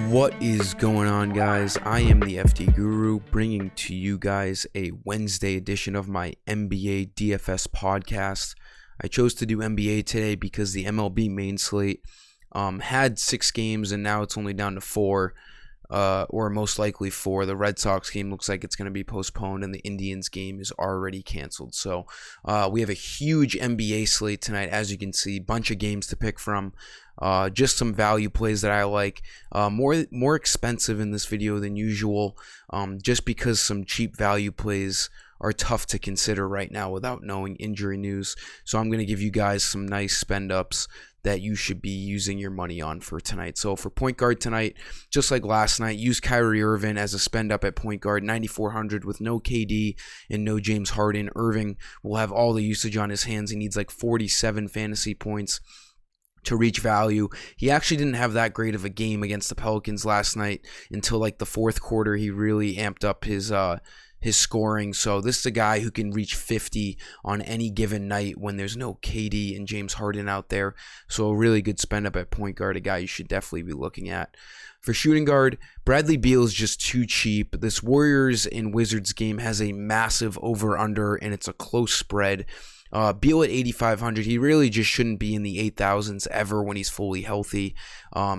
What is going on, guys? I am the FD Guru, bringing to you guys a Wednesday edition of my NBA DFS podcast. I chose to do NBA today because the MLB main slate had 6 games and now it's only down to 4, or most likely 4. The Red Sox game looks like it's going to be postponed and the Indians game is already canceled. So we have a huge NBA slate tonight, as you can see, bunch of games to pick from. Just some value plays that I like, more expensive in this video than usual, just because some cheap value plays are tough to consider right now without knowing injury news. So I'm going to give you guys some nice spend ups that you should be using your money on for tonight. So for point guard tonight, just like last night, use Kyrie Irving as a spend up at point guard, 9,400 with no KD and no James Harden. Irving will have all the usage on his hands. He needs like 47 fantasy points to reach value. He actually didn't have that great of a game against the Pelicans last night until like the fourth quarter. He really amped up his scoring. So this is a guy who can reach 50 on any given night when there's no KD and James Harden out there. So a really good spend up at point guard, a guy you should definitely be looking at. For shooting guard, Bradley Beal is just too cheap. This Warriors and Wizards game has a massive over-under, and it's a close spread. Beal at 8,500, he really just shouldn't be in the 8,000s ever when he's fully healthy.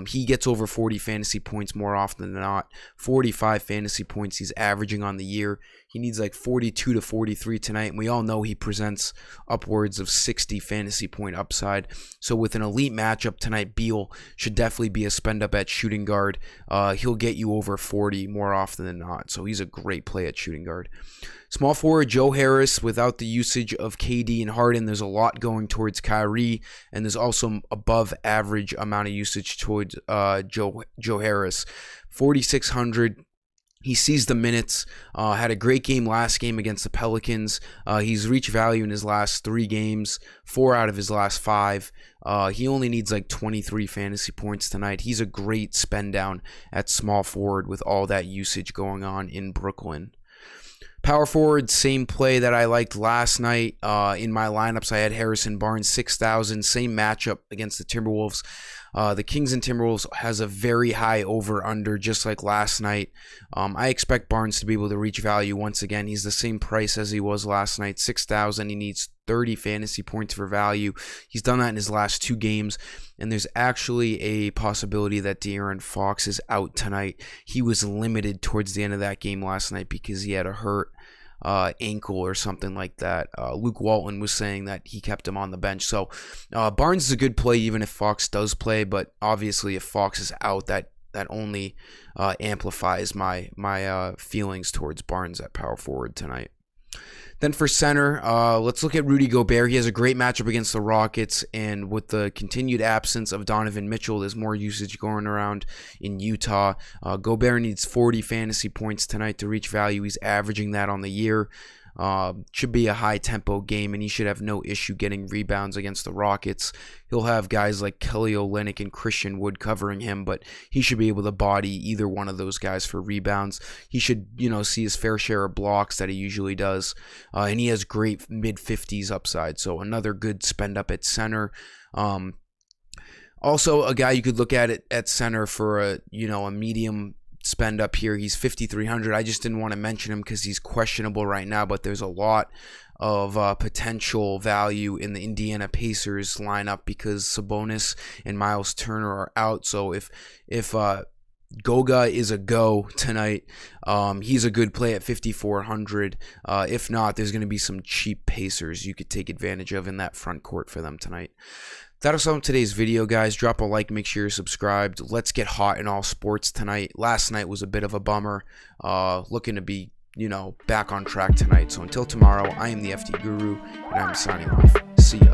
He gets over 40 fantasy points more often than not. 45 fantasy points he's averaging on the year. He needs like 42 to 43 tonight, and we all know he presents upwards of 60 fantasy point upside. So with an elite matchup tonight, Beal should definitely be a spend up at shooting guard. He'll get you over 40 more often than not, so he's a great play at shooting guard. Small forward, Joe Harris, without the usage of KD and Harden, there's a lot going towards Kyrie, and there's also above average amount of usage towards Joe Harris. 4,600. He sees the minutes, had a great game last game against the Pelicans. He's reached value in his last 3 games, 4 out of his last 5. He only needs like 23 fantasy points tonight. He's a great spend down at small forward with all that usage going on in Brooklyn. Power forward, same play that I liked last night. In my lineups, I had Harrison Barnes, 6,000, same matchup against the Timberwolves. The Kings and Timberwolves has a very high over-under, just like last night. I expect Barnes to be able to reach value once again. He's the same price as he was last night, 6,000. He needs 30 fantasy points for value. He's done that in his last 2 games, and there's actually a possibility that De'Aaron Fox is out tonight. He was limited towards the end of that game last night because he had a hurt ankle or something like that. Luke Walton was saying that he kept him on the bench. So Barnes is a good play even if Fox does play, but obviously if Fox is out, that only amplifies my feelings towards Barnes at power forward tonight. Then for center, let's look at Rudy Gobert. He has a great matchup against the Rockets, and with the continued absence of Donovan Mitchell, there's more usage going around in Utah. Gobert needs 40 fantasy points tonight to reach value. He's averaging that on the year. Should be a high tempo game, and he should have no issue getting rebounds against the Rockets. He'll have guys like Kelly Olynyk and Christian Wood covering him, but he should be able to body either one of those guys for rebounds. He should, see his fair share of blocks that he usually does, and he has great mid-50s upside, so another good spend up at center. Also, a guy you could look at center for a medium spend up here. He's 5,300. I just didn't want to mention him because he's questionable right now, but there's a lot of potential value in the Indiana Pacers lineup because Sabonis and Miles Turner are out. So if Goga is a go tonight, he's a good play at 5,400. If not, there's going to be some cheap Pacers you could take advantage of in that front court for them tonight. That'll sum up today's video, guys. Drop a like, make sure you're subscribed. Let's get hot in all sports tonight. Last night was a bit of a bummer. Looking to be, back on track tonight. So until tomorrow, I am the FD Guru, and I'm signing off. See ya.